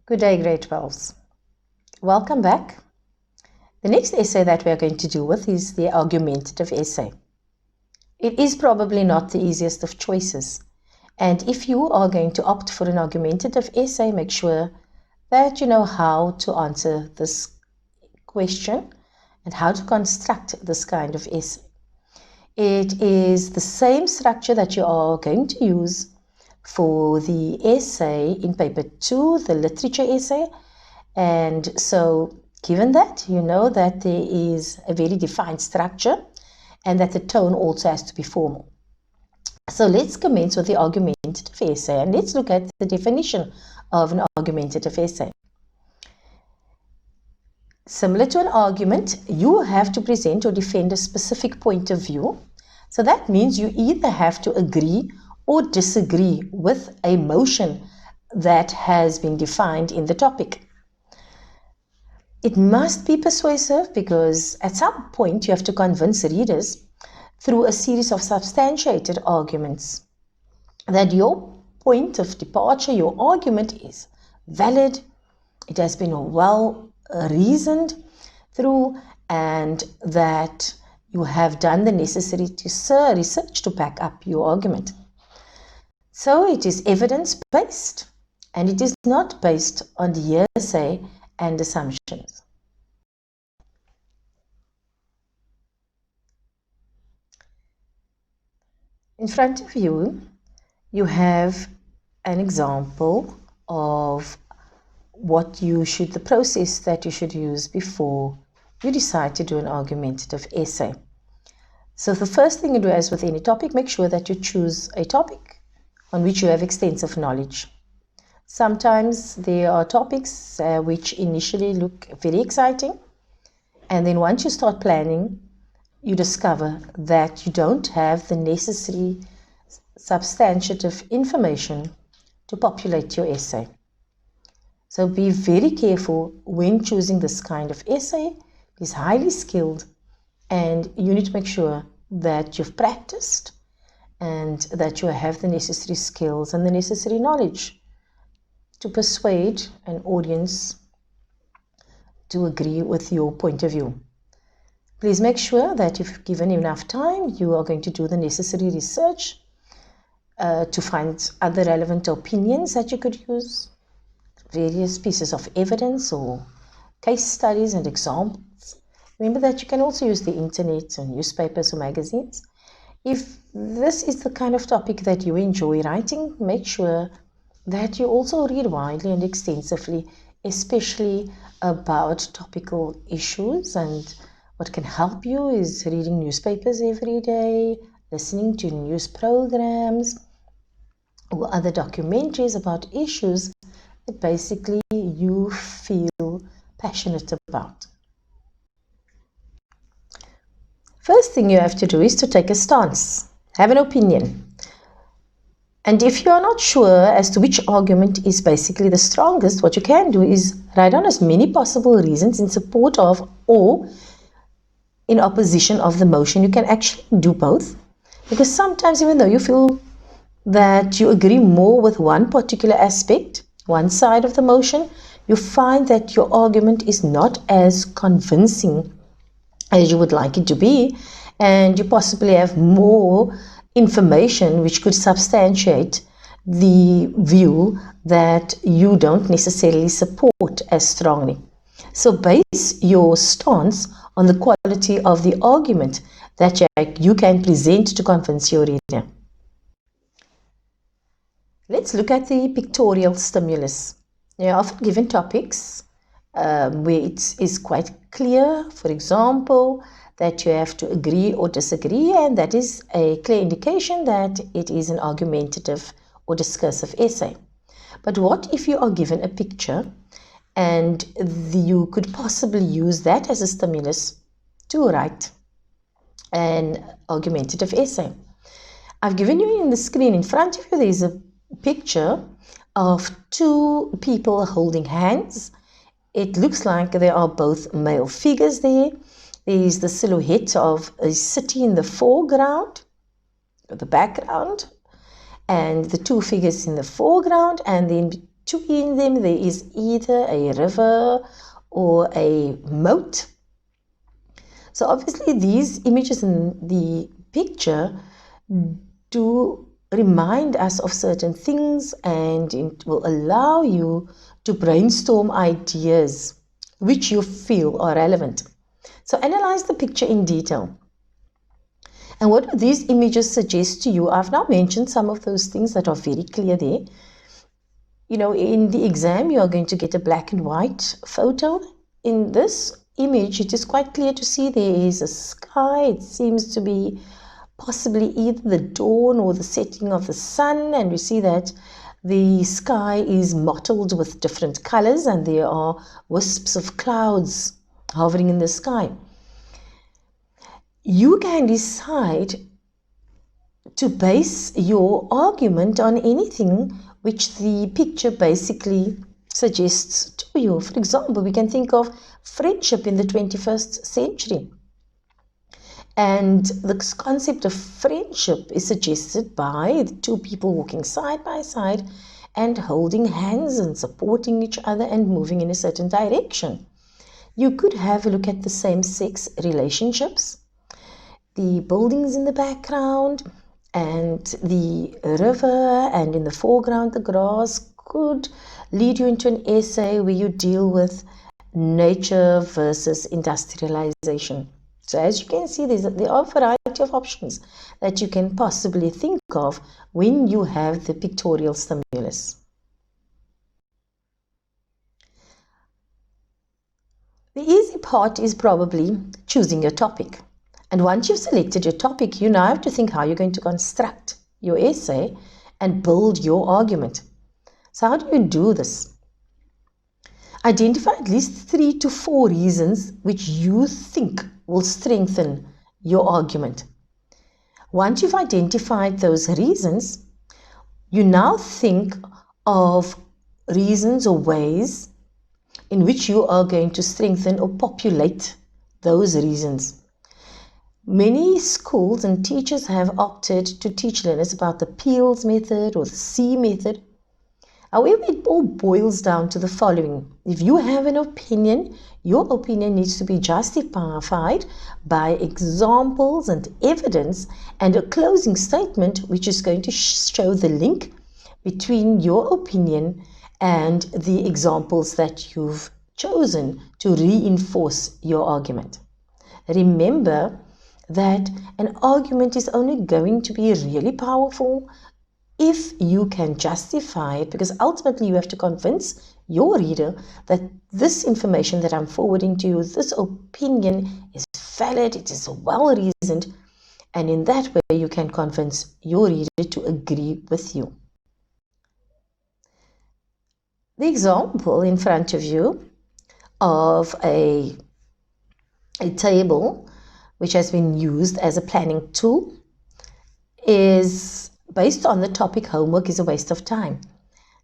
Good day, grade 12s. Welcome back. The next essay that we are going to deal with is the argumentative essay. It is probably not the easiest of choices, and if you are going to opt for an argumentative essay, make sure that you know how to answer this question and how to construct this kind of essay. It is the same structure that you are going to use for the essay in paper 2, the literature essay. And so given that, you know that there is a very defined structure and that the tone also has to be formal. So let's commence with the argumentative essay, and let's look at the definition of an argumentative essay. Similar to an argument, you have to present or defend a specific point of view. So that means you either have to agree or disagree with a motion that has been defined in the topic. It must be persuasive because at some point you have to convince readers through a series of substantiated arguments that your point of departure, your argument is valid, it has been well reasoned through, and that you have done the necessary research to back up your argument. So it is evidence-based, and it is not based on the hearsay and assumptions. In front of you, you have an example of the process that you should use before you decide to do an argumentative essay. So the first thing you do, as with any topic, make sure that you choose a topic on which you have extensive knowledge. Sometimes there are topics which initially look very exciting, and then once you start planning, you discover that you don't have the necessary substantive information to populate your essay. So be very careful when choosing this kind of essay. It is highly skilled, and you need to make sure that you've practiced and that you have the necessary skills and the necessary knowledge to persuade an audience to agree with your point of view. Please make sure that if given enough time, you are going to do the necessary research to find other relevant opinions that you could use, various pieces of evidence or case studies and examples. Remember that you can also use the internet and newspapers or magazines. If this is the kind of topic that you enjoy writing, make sure that you also read widely and extensively, especially about topical issues. And what can help you is reading newspapers every day, listening to news programs, or other documentaries about issues that basically you feel passionate about. First thing you have to do is to take a stance, have an opinion. And if you are not sure as to which argument is basically the strongest, what you can do is write down as many possible reasons in support of or in opposition of the motion. You can actually do both, because sometimes even though you feel that you agree more with one particular aspect, one side of the motion, you find that your argument is not as convincing as you would like it to be, and you possibly have more information which could substantiate the view that you don't necessarily support as strongly. So base your stance on the quality of the argument that you can present to convince your reader. Let's look at the pictorial stimulus. They are often given topics where it is quite clear, for example, that you have to agree or disagree, and that is a clear indication that it is an argumentative or discursive essay. But what if you are given a picture and you could possibly use that as a stimulus to write an argumentative essay? I've given you in the screen in front of you, there is a picture of two people holding hands. It looks like they are both male figures there. There is the silhouette of a city in the foreground, the background, and the two figures in the foreground, and then between them there is either a river or a moat. So obviously these images in the picture do remind us of certain things, and it will allow you to brainstorm ideas which you feel are relevant. So analyze the picture in detail. And what do these images suggest to you? I've now mentioned some of those things that are very clear there. You know, in the exam, you are going to get a black and white photo. In this image, it is quite clear to see there is a sky. It seems to be possibly either the dawn or the setting of the sun, and we see that the sky is mottled with different colors and there are wisps of clouds hovering in the sky. You can decide to base your argument on anything which the picture basically suggests to you. For example, we can think of friendship in the 21st century. And the concept of friendship is suggested by the two people walking side by side and holding hands and supporting each other and moving in a certain direction. You could have a look at the same-sex relationships, the buildings in the background, and the river, and in the foreground the grass could lead you into an essay where you deal with nature versus industrialization. So as you can see, there are a variety of options that you can possibly think of when you have the pictorial stimulus. The easy part is probably choosing your topic. And once you've selected your topic, you now have to think how you're going to construct your essay and build your argument. So how do you do this? Identify at least 3 to 4 reasons which you think will strengthen your argument. Once you've identified those reasons, you now think of reasons or ways in which you are going to strengthen or populate those reasons. Many schools and teachers have opted to teach learners about the Peel's method or the C method. However, it all boils down to the following. If you have an opinion, your opinion needs to be justified by examples and evidence and a closing statement which is going to show the link between your opinion and the examples that you've chosen to reinforce your argument. Remember that an argument is only going to be really powerful if you can justify it, because ultimately you have to convince your reader that this information that I'm forwarding to you, this opinion is valid, it is well reasoned, and in that way you can convince your reader to agree with you. The example in front of you of a table which has been used as a planning tool is based on the topic homework is a waste of time.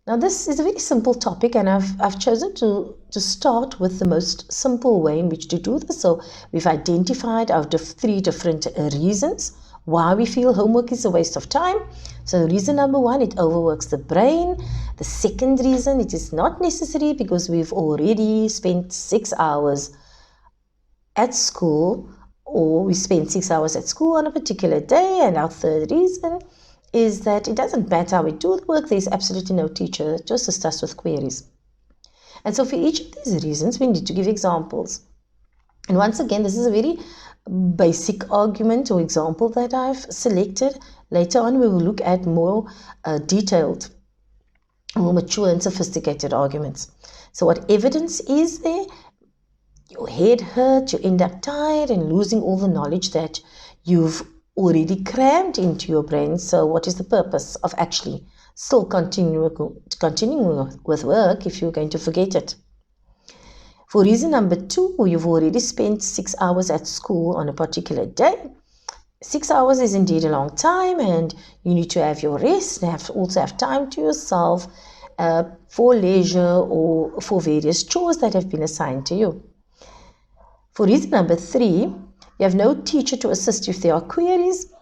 Now this is a very simple topic, and I've chosen to start with the most simple way in which to do this. So we've identified our 3 different reasons why we feel homework is a waste of time. So reason number 1, it overworks the brain. The second reason, it is not necessary because we've already spent 6 hours at school, or we spend 6 hours at school on a particular day. And our third reason is that it doesn't matter how we do the work, there's absolutely no teacher to assist us with queries. And so for each of these reasons, we need to give examples. And once again, this is a very basic argument or example that I've selected. Later on, we will look at more detailed, more mature and sophisticated arguments. So what evidence is there? Your head hurts, you end up tired and losing all the knowledge that you've already crammed into your brain. So what is the purpose of actually still continuing with work if you're going to forget it? For reason number 2, you've already spent 6 hours at school on a particular day. 6 hours is indeed a long time, and you need to have your rest and also have time to yourself for leisure or for various chores that have been assigned to you. For reason number 3, you have no teacher to assist you if there are queries.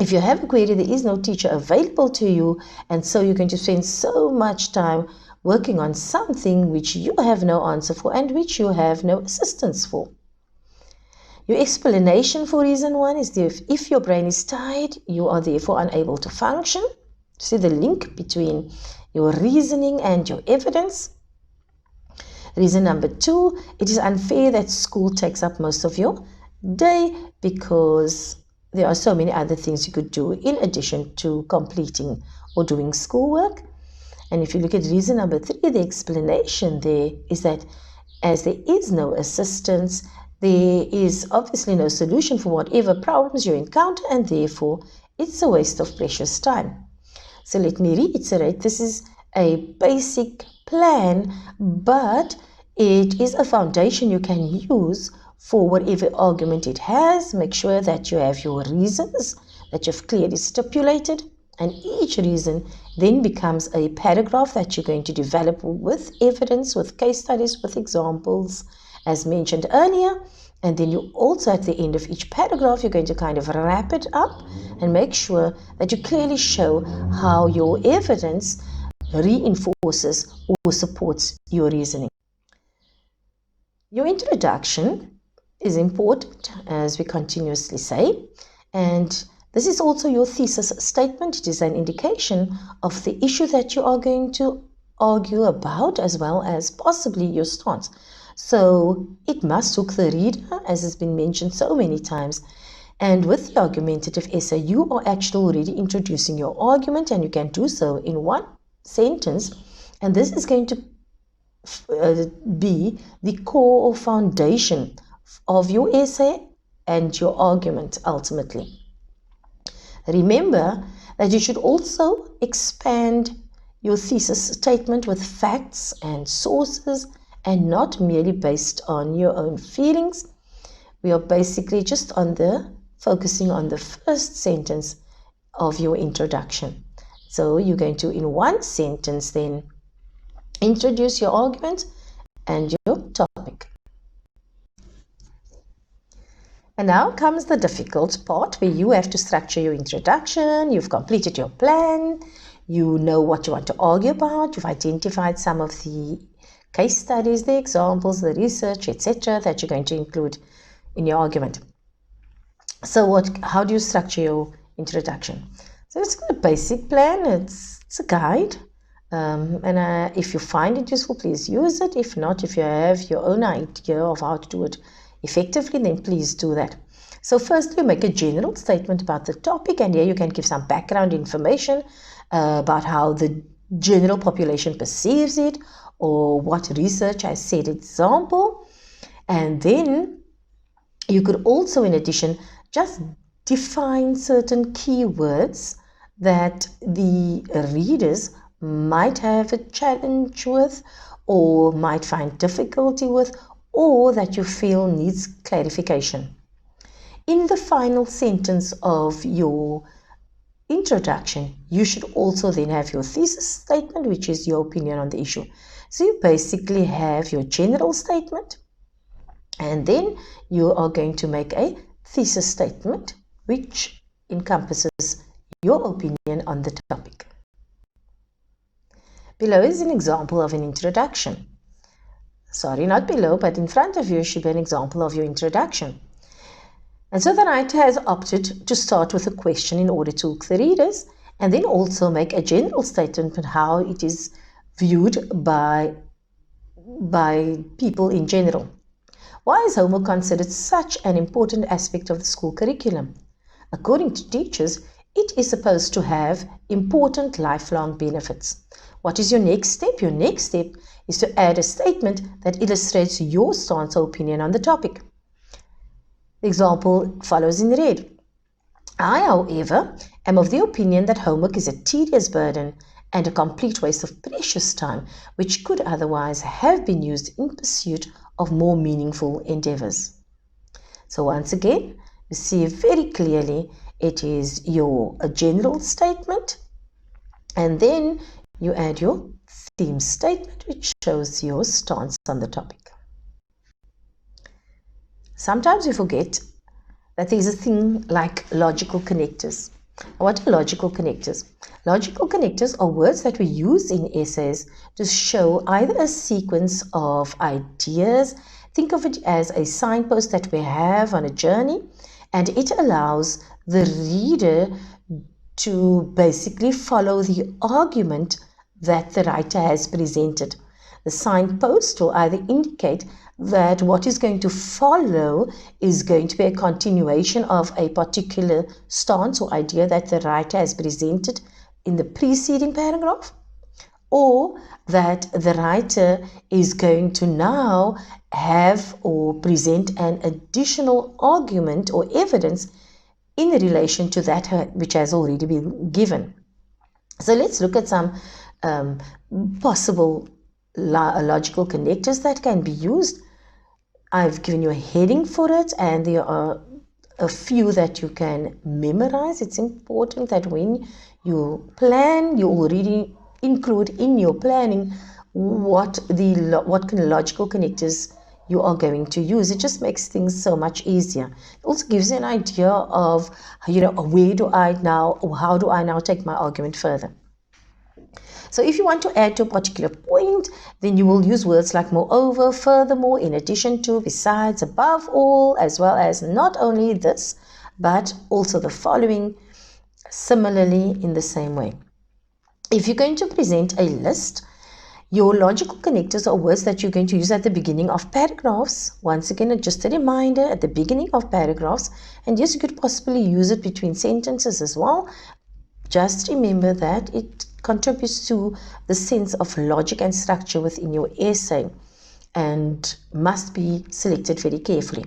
If you have a query, there is no teacher available to you, and so you're going to spend so much time working on something which you have no answer for and which you have no assistance for. Your explanation for reason 1 is if your brain is tired, you are therefore unable to function. See the link between your reasoning and your evidence. Reason number 2, it is unfair that school takes up most of your day because there are so many other things you could do in addition to completing or doing schoolwork. And if you look at reason number 3, the explanation there is that as there is no assistance, there is obviously no solution for whatever problems you encounter, and therefore it's a waste of precious time. So let me reiterate, this is a basic plan, but it is a foundation you can use for whatever argument it has. Make sure that you have your reasons that you've clearly stipulated, and each reason then becomes a paragraph that you're going to develop with evidence, with case studies, with examples, as mentioned earlier. And then you also, at the end of each paragraph, you're going to kind of wrap it up and make sure that you clearly show how your evidence reinforces or supports your reasoning. Your introduction is important, as we continuously say, and this is also your thesis statement. It is an indication of the issue that you are going to argue about, as well as possibly your stance. So it must hook the reader, as has been mentioned so many times. And with the argumentative essay, you are actually already introducing your argument, and you can do so in one sentence. And this is going to be the core or foundation of your essay and your argument ultimately. Remember that you should also expand your thesis statement with facts and sources, and not merely based on your own feelings. We are basically just focusing on the first sentence of your introduction. So you're going to, in one sentence, then introduce your argument and your topic. And now comes the difficult part, where you have to structure your introduction. You've completed your plan. You know what you want to argue about. You've identified some of the case studies, the examples, the research, etc., that you're going to include in your argument. So how do you structure your introduction? So it's a basic plan. It's a guide. And if you find it useful, please use it. If not, if you have your own idea of how to do it effectively, then please do that. So firstly, make a general statement about the topic, and here you can give some background information about how the general population perceives it, or what research has said example. And then you could also, in addition, just define certain keywords that the readers might have a challenge with, or might find difficulty with, or that you feel needs clarification. In the final sentence of your introduction, you should also then have your thesis statement, which is your opinion on the issue. So you basically have your general statement, and then you are going to make a thesis statement which encompasses your opinion on the topic. Below is an example of an introduction. Sorry, not below, but in front of you should be an example of your introduction. And so the writer has opted to start with a question in order to hook the readers, and then also make a general statement on how it is viewed by people in general. Why is homework considered such an important aspect of the school curriculum? According to teachers, it is supposed to have important lifelong benefits. What is your next step? Your next step is to add a statement that illustrates your stance or opinion on the topic. The example follows in red. I, however, am of the opinion that homework is a tedious burden and a complete waste of precious time, which could otherwise have been used in pursuit of more meaningful endeavors. So once again, you see very clearly it is a general statement, and then you add your theme statement, which shows your stance on the topic. Sometimes we forget that there is a thing like logical connectors. What are logical connectors? Logical connectors are words that we use in essays to show either a sequence of ideas. Think of it as a signpost that we have on a journey, and it allows the reader to basically follow the argument that the writer has presented. The signpost will either indicate that what is going to follow is going to be a continuation of a particular stance or idea that the writer has presented in the preceding paragraph, or that the writer is going to now have or present an additional argument or evidence in relation to that which has already been given. So let's look at some possible logical connectors that can be used. I've given you a heading for it, and there are a few that you can memorize. It's important that when you plan, you already include in your planning what kind of logical connectors you are going to use. It just makes things so much easier. It also gives you an idea of, where do I now, or how do I now take my argument further. So if you want to add to a particular point, then you will use words like moreover, furthermore, in addition to, besides, above all, as well as not only this, but also the following, similarly in the same way. If you're going to present a list, your logical connectors are words that you're going to use at the beginning of paragraphs. Once again, just a reminder, at the beginning of paragraphs, and yes, you could possibly use it between sentences as well. Just remember that it contributes to the sense of logic and structure within your essay and must be selected very carefully.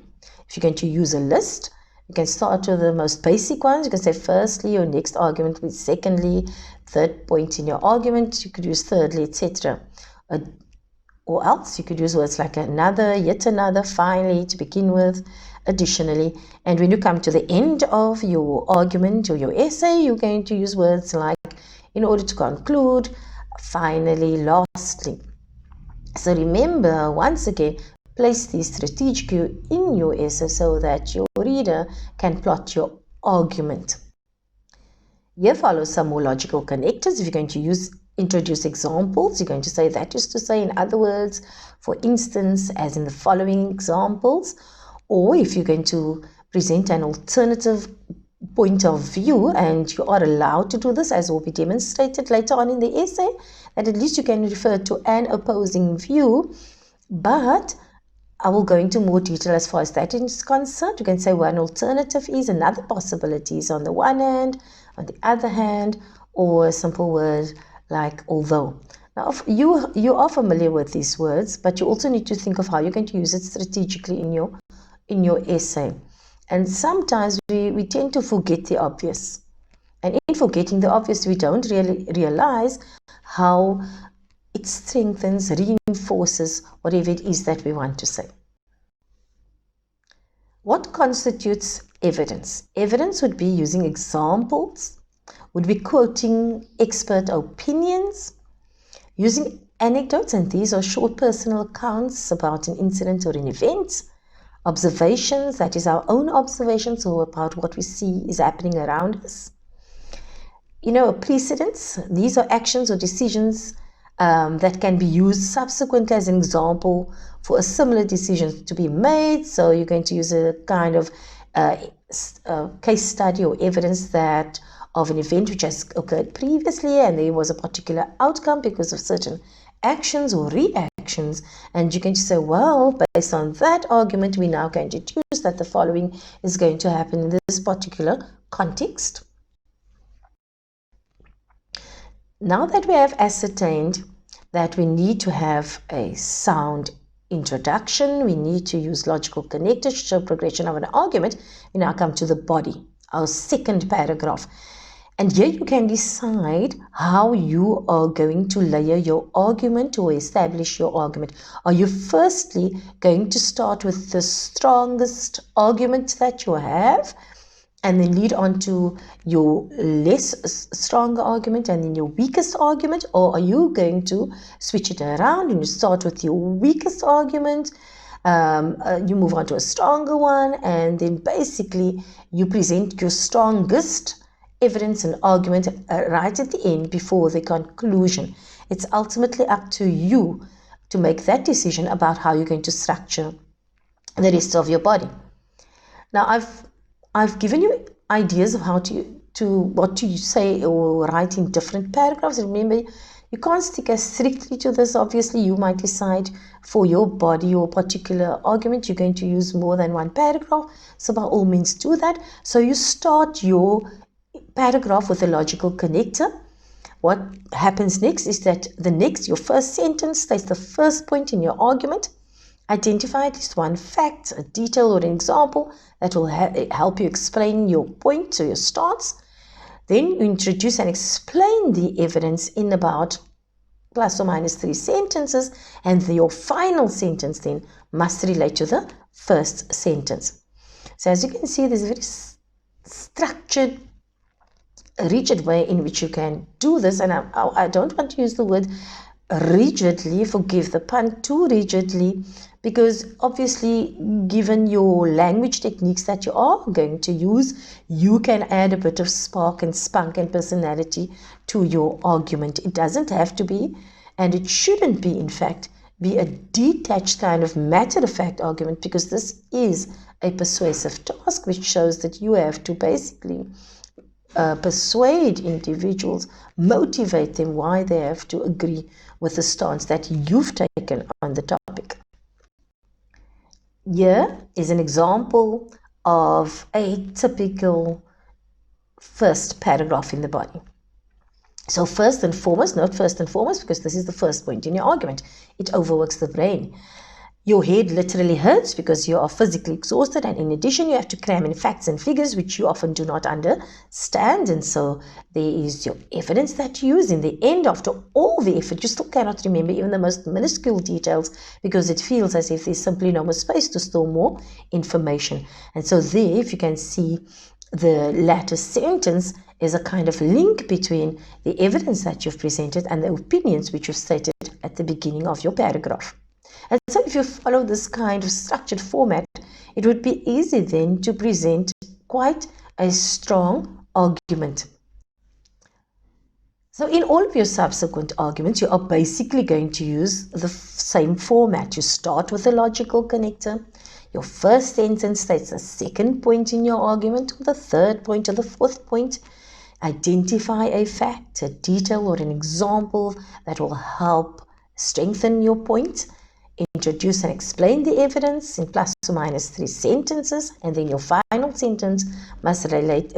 If you're going to use a list, you can start with the most basic ones. You can say firstly, your next argument with secondly, third point in your argument, you could use thirdly, etc. Or else you could use words like another, yet another, finally, to begin with, additionally. And when you come to the end of your argument or your essay, you're going to use words like in order to conclude, finally, lastly. So remember, once again, place these strategically in your essay so that your reader can plot your argument. Here follows some more logical connectors. If you're going to introduce examples, you're going to say that is to say, in other words, for instance, as in the following examples. Or if you're going to present an alternative point of view, and you are allowed to do this, as will be demonstrated later on in the essay, that at least you can refer to an opposing view, but I will go into more detail as far as that is concerned. You can say one alternative is, another possibility is on the one hand, on the other hand, or a simple word like although. Now, you are familiar with these words, but you also need to think of how you're going to use it strategically in your essay. And sometimes we tend to forget the obvious. And in forgetting the obvious, we don't really realize how it strengthens, reinforces whatever it is that we want to say. What constitutes evidence? Evidence would be using examples, would be quoting expert opinions, using anecdotes, and these are short personal accounts about an incident or an event, observations, that is our own observations or about what we see is happening around us. Precedents, these are actions or decisions that can be used subsequently as an example for a similar decision to be made. So you're going to use a kind of case study or evidence that of an event which has occurred previously, and there was a particular outcome because of certain actions or reactions, and you can say, well, based on that argument, we're now going to deduce that the following is going to happen in this particular context. Now that we have ascertained that we need to have a sound introduction, we need to use logical connectors to show progression of an argument, we now come to the body, our second paragraph. And here you can decide how you are going to layer your argument or establish your argument. Are you firstly going to start with the strongest argument that you have and then lead on to your less stronger argument and then your weakest argument? Or are you going to switch it around and you start with your weakest argument, you move on to a stronger one, and then basically you present your strongest evidence and argument right at the end before the conclusion. It's ultimately up to you to make that decision about how you're going to structure the rest of your body. Now, I've given you ideas of how what to say or write in different paragraphs. Remember, you can't stick as strictly to this. Obviously, you might decide for your body or particular argument you're going to use more than one paragraph. So by all means do that. So you start your paragraph with a logical connector. What happens next is that your first sentence states the first point in your argument. Identify at least one fact, a detail or an example that will help you explain your point or your stance. Then you introduce and explain the evidence in about plus or minus 3 sentences, and your final sentence then must relate to the first sentence. So as you can see, there's a very structured, rigid way in which you can do this, and I don't want to use the word rigidly, forgive the pun, too rigidly, because obviously given your language techniques that you are going to use, you can add a bit of spark and spunk and personality to your argument. It doesn't have to be, and it shouldn't be, in fact, be a detached kind of matter-of-fact argument, because this is a persuasive task which shows that you have to basically persuade individuals, motivate them why they have to agree with the stance that you've taken on the topic. Here is an example of a typical first paragraph in the body. So first and foremost, note first and foremost, because this is the first point in your argument. It overworks the brain. Your head literally hurts because you are physically exhausted, and in addition you have to cram in facts and figures which you often do not understand, and so there is your evidence that you use. In the end, after all the effort, you still cannot remember even the most minuscule details because it feels as if there's simply no more space to store more information. And so there, if you can see, the latter sentence is a kind of link between the evidence that you've presented and the opinions which you've stated at the beginning of your paragraph. And so if you follow this kind of structured format, it would be easy then to present quite a strong argument. So in all of your subsequent arguments, you are basically going to use the same format. You start with a logical connector. Your first sentence states the second point in your argument, or the third point, or the fourth point. Identify a fact, a detail, or an example that will help strengthen your point. Introduce and explain the evidence in plus or minus 3 sentences, and then your final sentence must relate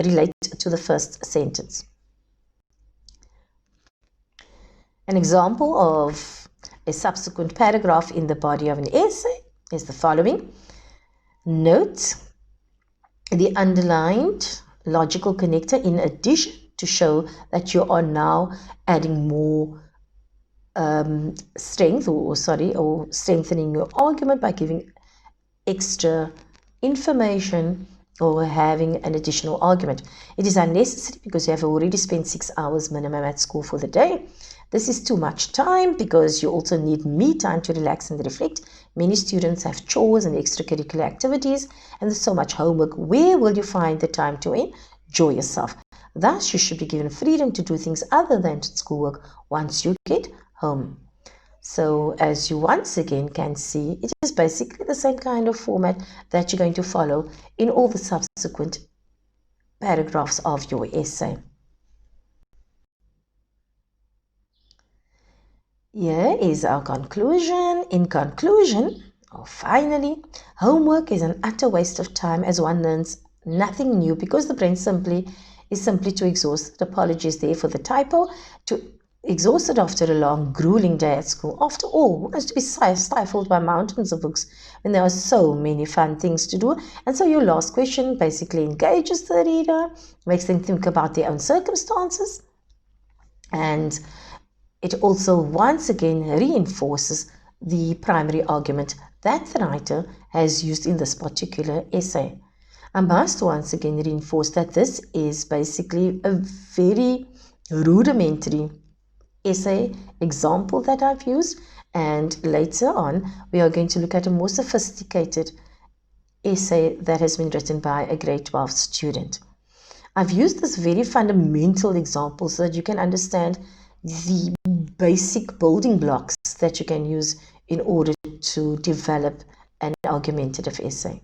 to the first sentence. An example of a subsequent paragraph in the body of an essay is the following. Note the underlined logical connector in addition to show that you are now adding more strength or strengthening your argument by giving extra information or having an additional argument. It is unnecessary because you have already spent 6 hours minimum at school for the day. This is too much time because you also need me time to relax and reflect. Many students have chores and extracurricular activities, and there's so much homework. Where will you find the time to enjoy yourself? Thus, you should be given freedom to do things other than schoolwork once you get home. So as you once again can see, it is basically the same kind of format that you're going to follow in all the subsequent paragraphs of your essay. Here is our conclusion. In conclusion, or finally, homework is an utter waste of time as one learns nothing new because the brain is simply too exhausted. Apologies there for the typo. Exhausted after a long, grueling day at school. After all, who wants to be stifled by mountains of books when there are so many fun things to do? And so your last question basically engages the reader, makes them think about their own circumstances, and it also once again reinforces the primary argument that the writer has used in this particular essay. I must once again reinforce that this is basically a very rudimentary essay example that I've used, and later on we are going to look at a more sophisticated essay that has been written by a grade 12 student. I've used this very fundamental example so that you can understand the basic building blocks that you can use in order to develop an argumentative essay.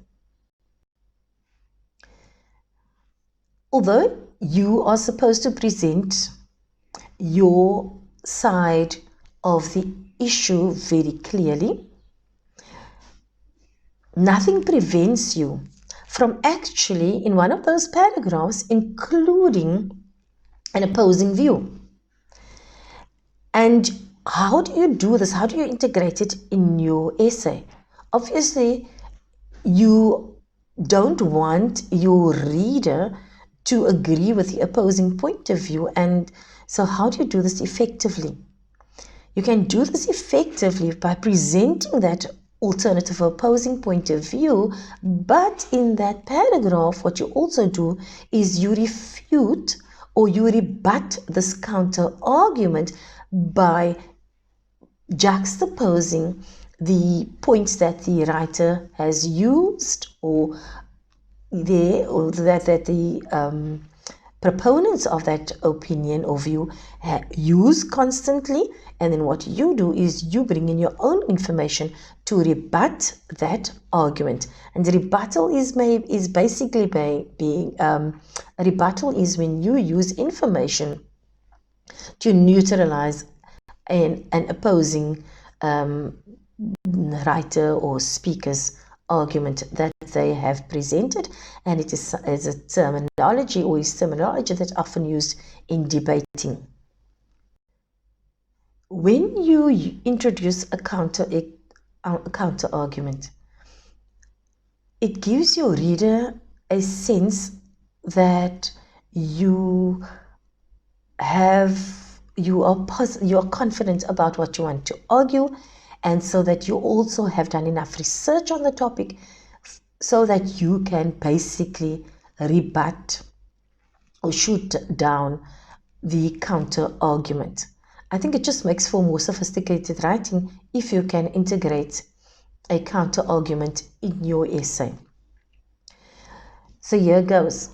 Although you are supposed to present your side of the issue very clearly, nothing prevents you from actually, in one of those paragraphs, including an opposing view. And how do you do this? How do you integrate it in your essay? Obviously, you don't want your reader to agree with the opposing point of view. And so how do you do this effectively? You can do this effectively by presenting that alternative opposing point of view, but in that paragraph, what you also do is you refute or you rebut this counter argument by juxtaposing the points that the writer has used or that the proponents of that opinion or view use constantly, and then what you do is you bring in your own information to rebut that argument. And the rebuttal is basically being a rebuttal is when you use information to neutralize an opposing writer or speaker's argument that they have presented, and it is a terminology that's often used in debating. When you introduce a counter argument, it gives your reader a sense that you are confident about what you want to argue, and so that you also have done enough research on the topic so that you can basically rebut or shoot down the counter argument. I think it just makes for more sophisticated writing if you can integrate a counter argument in your essay. So here goes.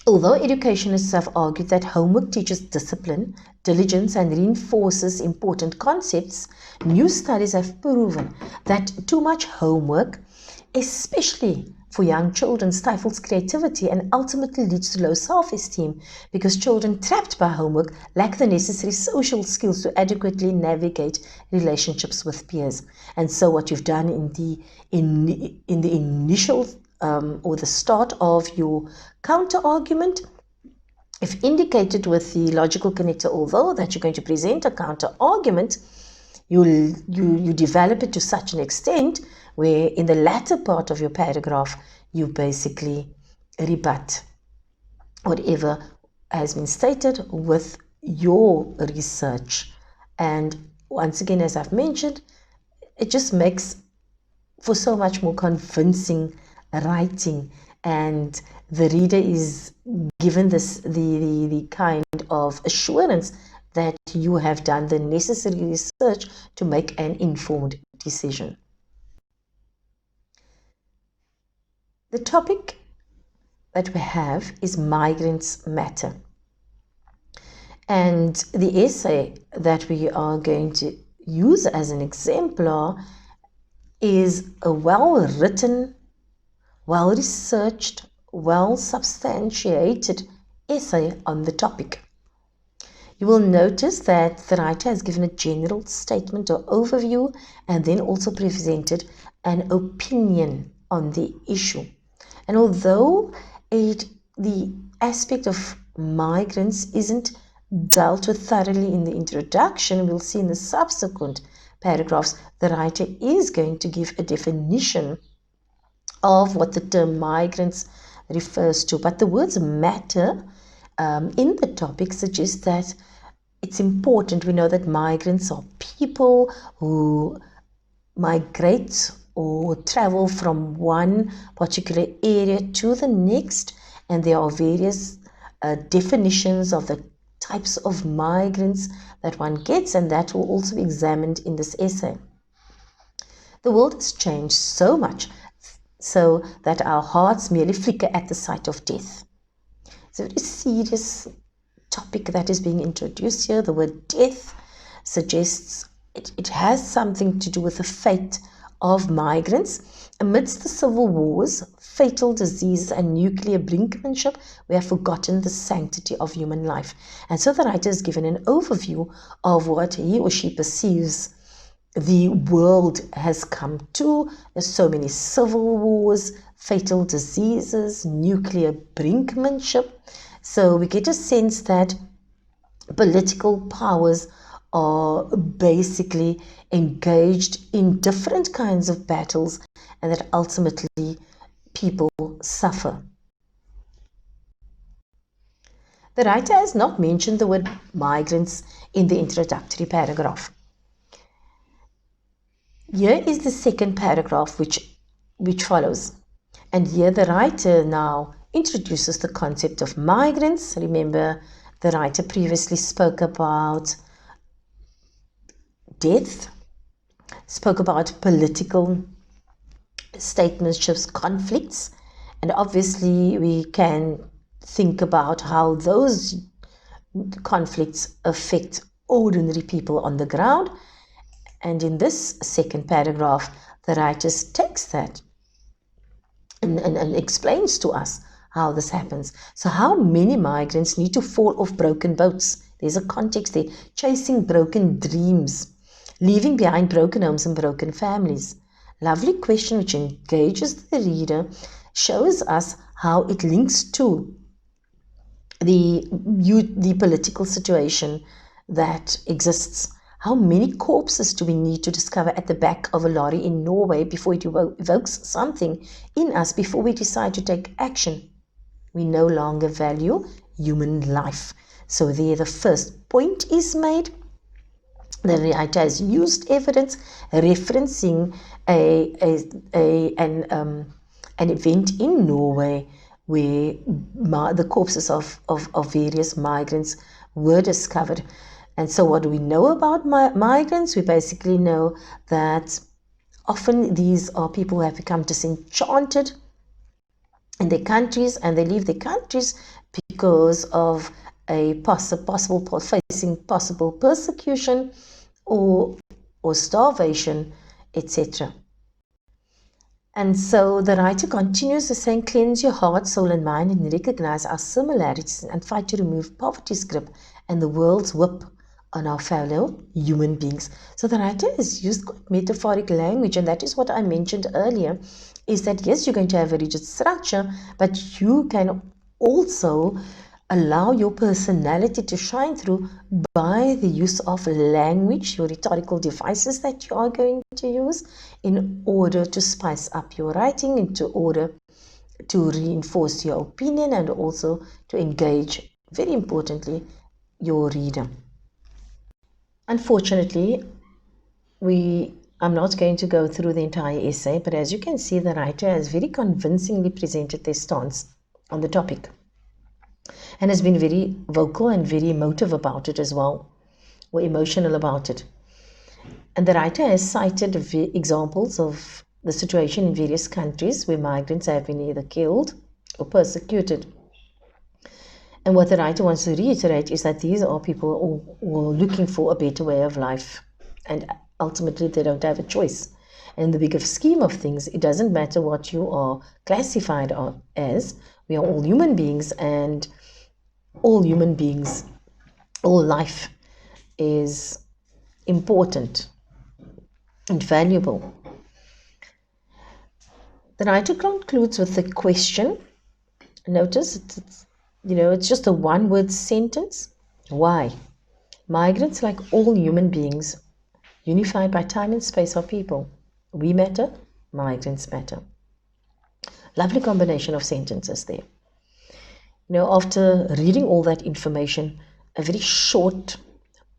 Although educationists have argued that homework teaches discipline, diligence, and reinforces important concepts, new studies have proven that too much homework, especially for young children, stifles creativity and ultimately leads to low self-esteem, because children trapped by homework lack the necessary social skills to adequately navigate relationships with peers. And so what you've done in the initial or the start of your counter argument, if indicated with the logical connector although that you're going to present a counter argument, you develop it to such an extent where in the latter part of your paragraph you basically rebut whatever has been stated with your research. And once again, as I've mentioned, it just makes for so much more convincing writing, and the reader is given the kind of assurance that you have done the necessary research to make an informed decision. The topic that we have is migrants matter, and the essay that we are going to use as an exemplar is a well-written, well-researched, well-substantiated essay on the topic. You will notice that the writer has given a general statement or overview and then also presented an opinion on the issue. And although the aspect of migrants isn't dealt with thoroughly in the introduction, we'll see in the subsequent paragraphs the writer is going to give a definition of what the term migrants refers to. But the words matter in the topic suggest that it's important. We know that migrants are people who migrate or travel from one particular area to the next, and there are various definitions of the types of migrants that one gets, and that will also be examined in this essay. The world has changed so much so that our hearts merely flicker at the sight of death. It's a very serious topic that is being introduced here. The word death suggests it has something to do with the fate of migrants. Amidst the civil wars, fatal diseases, and nuclear brinkmanship, we have forgotten the sanctity of human life. And so the writer is given an overview of what he or she perceives the world has come to. There's so many civil wars, fatal diseases, nuclear brinkmanship. So we get a sense that political powers are basically engaged in different kinds of battles, and that ultimately people suffer. The writer has not mentioned the word migrants in the introductory paragraph. Here is the second paragraph which follows. And here the writer now introduces the concept of migrants. Remember, the writer previously spoke about death, spoke about political statesmanships, conflicts, and obviously we can think about how those conflicts affect ordinary people on the ground. And in this second paragraph, the writer takes that and explains to us how this happens. So how many migrants need to fall off broken boats? There's a context there. Chasing broken dreams, leaving behind broken homes and broken families. Lovely question which engages the reader, shows us how it links to the political situation that exists. How many corpses do we need to discover at the back of a lorry in Norway before it evokes something in us, before we decide to take action? We no longer value human life. So there the first point is made. The writer has used evidence referencing an event in Norway where the corpses of various migrants were discovered. And so what do we know about migrants? We basically know that often these are people who have become disenchanted in their countries, and they leave their countries because of a facing possible persecution or starvation, etc. And so the writer continues by saying, cleanse your heart, soul and mind, and recognize our similarities and fight to remove poverty's grip and the world's whip on our fellow human beings. So the writer has used metaphoric language, and that is what I mentioned earlier, is that yes, you're going to have a rigid structure, but you can also allow your personality to shine through by the use of language, your rhetorical devices that you are going to use in order to spice up your writing, in order to reinforce your opinion, and also to engage, very importantly, your reader. Unfortunately, I'm not going to go through the entire essay, but as you can see, the writer has very convincingly presented their stance on the topic and has been very vocal and very emotive about it as well, or emotional about it. And the writer has cited examples of the situation in various countries where migrants have been either killed or persecuted. And what the writer wants to reiterate is that these are people who are looking for a better way of life, and ultimately they don't have a choice. And in the bigger scheme of things, it doesn't matter what you are classified as. We are all human beings, and all life is important and valuable. The writer concludes with the question. Notice it's just a one-word sentence. Why? Migrants, like all human beings, unified by time and space, are people. We matter, migrants matter. Lovely combination of sentences there. After reading all that information, a very short,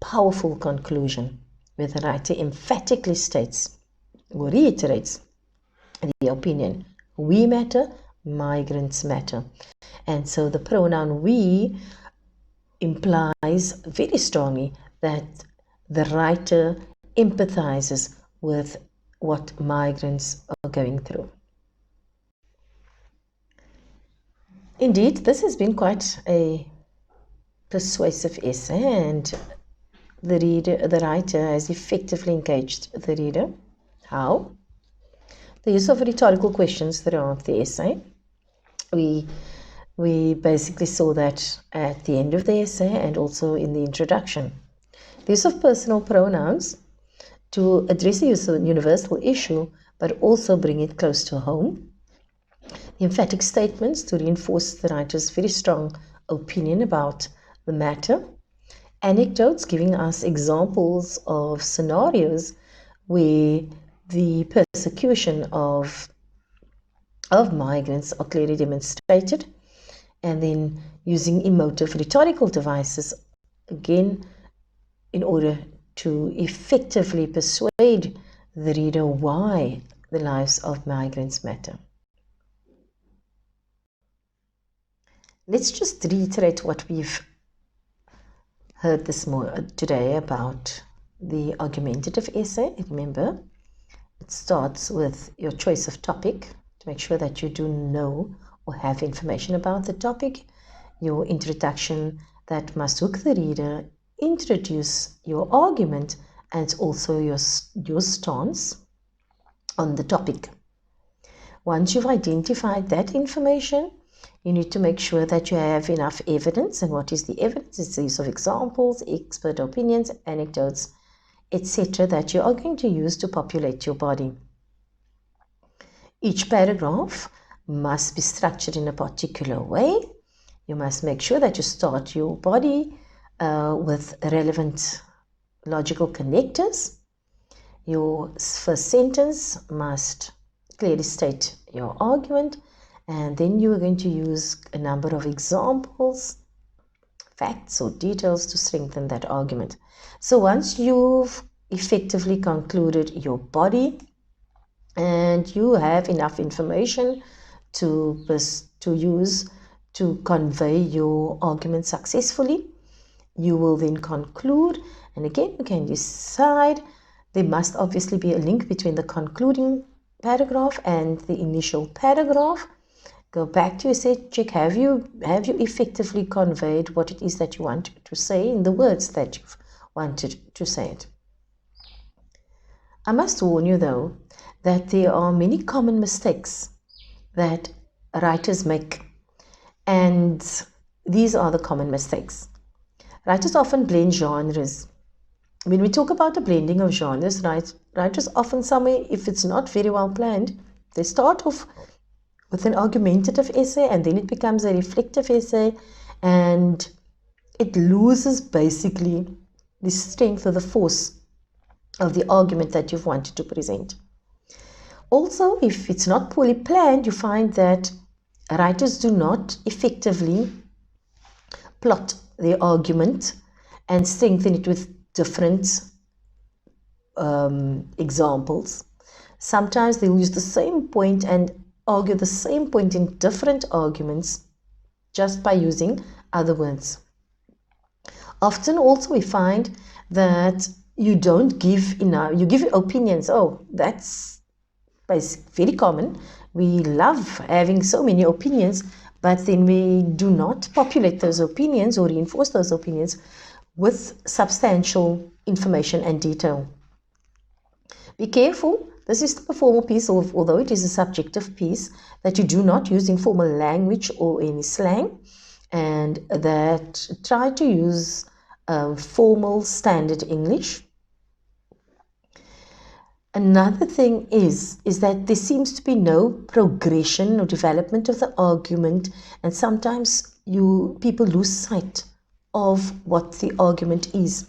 powerful conclusion where the writer emphatically states or reiterates the opinion, we matter, migrants matter. And so the pronoun we implies very strongly that the writer empathizes with what migrants are going through. Indeed, this has been quite a persuasive essay, and the writer has effectively engaged the reader. How? The use of rhetorical questions throughout the essay. We basically saw that at the end of the essay and also in the introduction. The use of personal pronouns to address a universal issue, but also bring it close to home. The emphatic statements to reinforce the writer's very strong opinion about the matter. Anecdotes giving us examples of scenarios where the persecution of migrants are clearly demonstrated, and then using emotive rhetorical devices again in order to effectively persuade the reader why the lives of migrants matter. Let's just reiterate what we've heard today about the argumentative essay. Remember, it starts with your choice of topic to make sure that you do know or have information about the topic, your introduction that must hook the reader, introduce your argument, and also your stance on the topic. Once you've identified that information, you need to make sure that you have enough evidence. And what is the evidence? It's the use of examples, expert opinions, anecdotes, etc. that you are going to use to populate your body. Each paragraph must be structured in a particular way. You must make sure that you start your body with relevant logical connectors. Your first sentence must clearly state your argument, and then you are going to use a number of examples, facts or details to strengthen that argument. So once you've effectively concluded your body and you have enough information to use to convey your argument successfully, you will then conclude. And again, you can decide. There must obviously be a link between the concluding paragraph and the initial paragraph. Go back to your set, check, have you effectively conveyed what it is that you want to say in the words that you've wanted to say it. I must warn you though that there are many common mistakes that writers make, and these are the common mistakes. Writers often blend genres. When we talk about the blending of genres, writers often somewhere, if it's not very well planned, they start off with an argumentative essay and then it becomes a reflective essay, and it loses basically the strength or the force of the argument that you've wanted to present. Also, if it's not poorly planned, you find that writers do not effectively plot their argument and strengthen it with different examples. Sometimes they'll use the same point and argue the same point in different arguments just by using other words. Often also we find that you don't give enough, you give opinions. Oh, that's very common. We love having so many opinions, but then we do not populate those opinions or reinforce those opinions with substantial information and detail. Be careful. This is the formal piece, although it is a subjective piece, that you do not use informal language or any slang, and that try to use formal standard English. Another thing is that there seems to be no progression or development of the argument, and sometimes people lose sight of what the argument is.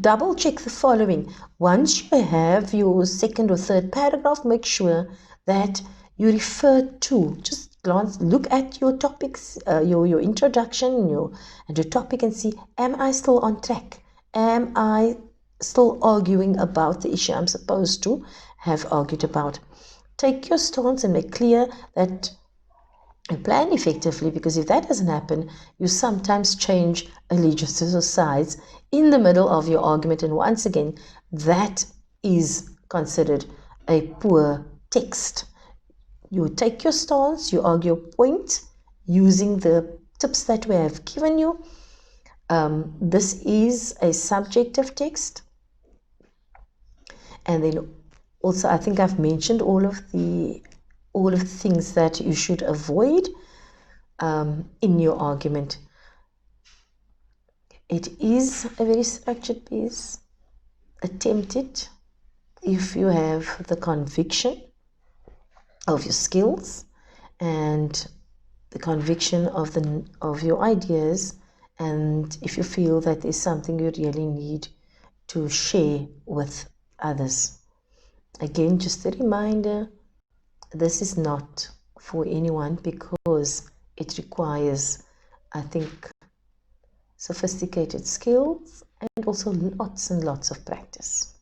Double check the following. Once you have your second or third paragraph, make sure that you refer to, just glance, look at your topics, your introduction and your topic, and see, am I still on track? Am I still arguing about the issue I'm supposed to have argued about? Take your stance and make clear that and plan effectively, because if that doesn't happen, you sometimes change allegiances or sides in the middle of your argument, and once again, that is considered a poor text. You take your stance, you argue your point, using the tips that we have given you. This is a subjective text, and then also I think I've mentioned all of the things that you should avoid in your argument. It is a very structured piece. Attempt it if you have the conviction of your skills and the conviction of your ideas, and if you feel that there's something you really need to share with others. Again, just a reminder, this is not for anyone because it requires, I think, sophisticated skills and also lots and lots of practice.